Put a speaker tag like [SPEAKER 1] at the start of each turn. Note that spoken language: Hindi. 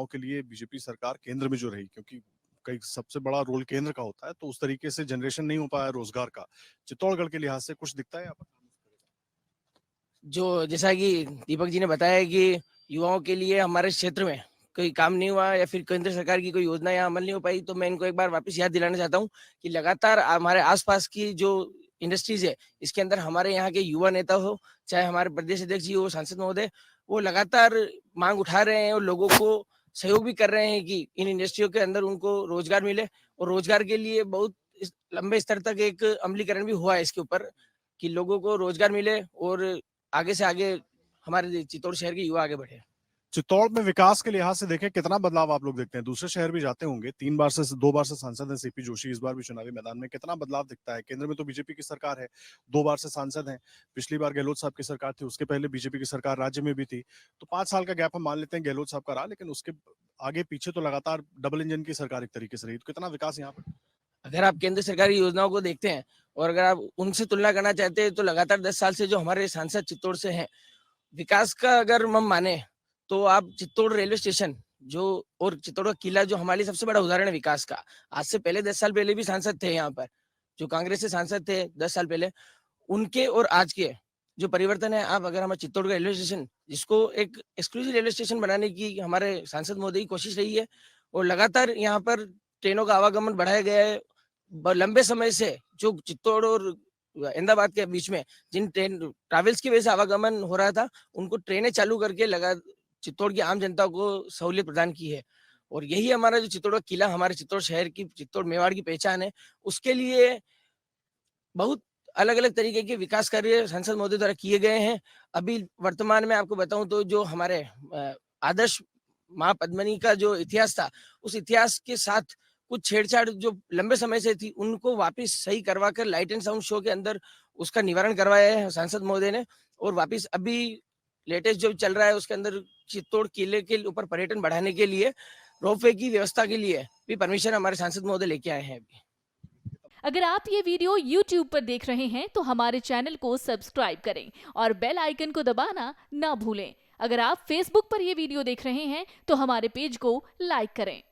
[SPEAKER 1] युवाओं के लिए बीजेपी सरकार केंद्र में जो रही, क्योंकि कई सबसे बड़ा रोल केंद्र का होता है, तो उस तरीके से जनरेशन नहीं हो पाया रोजगार का। चित्तौड़गढ़ के लिहाज से कुछ दिखता है यहाँ पर?
[SPEAKER 2] जो जैसा कि दीपक जी ने बताया कि युवाओं के लिए हमारे क्षेत्र में कोई काम नहीं हुआ या फिर केंद्र सरकार की कोई योजना यहाँ अमल नहीं हो पाई, तो मैं इनको एक बार वापस याद दिलाना चाहता हूँ कि लगातार हमारे आसपास की जो इंडस्ट्रीज है, इसके अंदर हमारे यहाँ के युवा नेता हो, चाहे हमारे प्रदेश अध्यक्ष जी हो, सांसद महोदय, वो लगातार मांग उठा रहे हैं और लोगों को सहयोग भी कर रहे हैं कि इन इंडस्ट्रियों के अंदर उनको रोजगार मिले। और रोजगार के लिए बहुत लंबे स्तर तक एक अमलीकरण भी हुआ है इसके ऊपर कि लोगों को रोजगार मिले और आगे से आगे हमारे चित्तौड़ शहर के युवा आगे बढ़े।
[SPEAKER 1] चित्तौड़ में विकास के लिहाज से देखें, कितना बदलाव आप लोग देखते हैं? दूसरे शहर भी जाते होंगे, 2 बार से सांसद हैं सीपी जोशी, इस बार भी चुनावी मैदान में, कितना बदलाव दिखता है? केंद्र में तो बीजेपी की सरकार है, 2 बार से सांसद हैं, पिछली बार गहलोत साहब की सरकार थी, उसके पहले बीजेपी की सरकार राज्य में भी थी, तो 5 साल का गैप हम मान लेते हैं गहलोत साहब का रहा, लेकिन उसके आगे पीछे तो लगातार डबल इंजन की सरकार एक तरीके से रही, तो कितना विकास यहाँ पर?
[SPEAKER 2] अगर आप केंद्र सरकार की योजनाओं को देखते हैं और अगर आप उनसे तुलना करना चाहते हैं, तो लगातार 10 साल से जो हमारे सांसद चित्तौड़ से हैं, विकास का अगर हम माने, तो आप चित्तौड़ रेलवे स्टेशन जो और चित्तौड़ का किला जो हमारे लिए सबसे बड़ा उदाहरण है विकास का। आज से पहले 10 साल पहले भी सांसद थे यहाँ पर, जो कांग्रेस से सांसद थे 10 साल पहले, उनके और आज के जो परिवर्तन है, आप अगर हमारे चित्तौड़ का रेलवे स्टेशन, जिसको एक एक्सक्लूसिव रेलवे स्टेशन बनाने की हमारे सांसद महोदय की कोशिश रही है और लगातार यहाँ पर ट्रेनों का आवागमन बढ़ाया गया है। लंबे समय से जो चित्तौड़ और अहमदाबाद के बीच में जिन ट्रेन ट्रैवल्स की वजह से आवागमन हो रहा था, उनको ट्रेनें चालू करके लगा चित्तौड़ की आम जनता को सहूलियत प्रदान की है। और यही हमारा जो चित्तौड़ का किला हमारे चित्तौड़ शहर की, चित्तौड़ मेवाड़ की पहचान है। उसके लिए बहुत अलग-अलग तरीके के विकास कार्य सांसद महोदय द्वारा किए गए हैं। अभी वर्तमान में आपको बताऊँ तो जो हमारे आदर्श माँ पद्मिनी का जो इतिहास था, उस इतिहास के साथ कुछ छेड़छाड़ जो लंबे समय से थी, उनको वापिस सही करवा कर लाइट एंड साउंड शो के अंदर उसका निवारण करवाया है सांसद महोदय ने। और वापिस अभी लेटेस्ट जो चल रहा है उसके अंदर चित्तौड़ किले के ऊपर पर्यटन बढ़ाने के लिए रोपवे की व्यवस्था के लिए भी परमिशन हमारे सांसद महोदय लेके आए हैं अभी।
[SPEAKER 3] अगर आप ये वीडियो YouTube पर देख रहे हैं तो हमारे चैनल को सब्सक्राइब करें और बेल आइकन को दबाना ना भूलें। अगर आप Facebook पर ये वीडियो देख रहे हैं तो हमारे पेज को लाइक करें।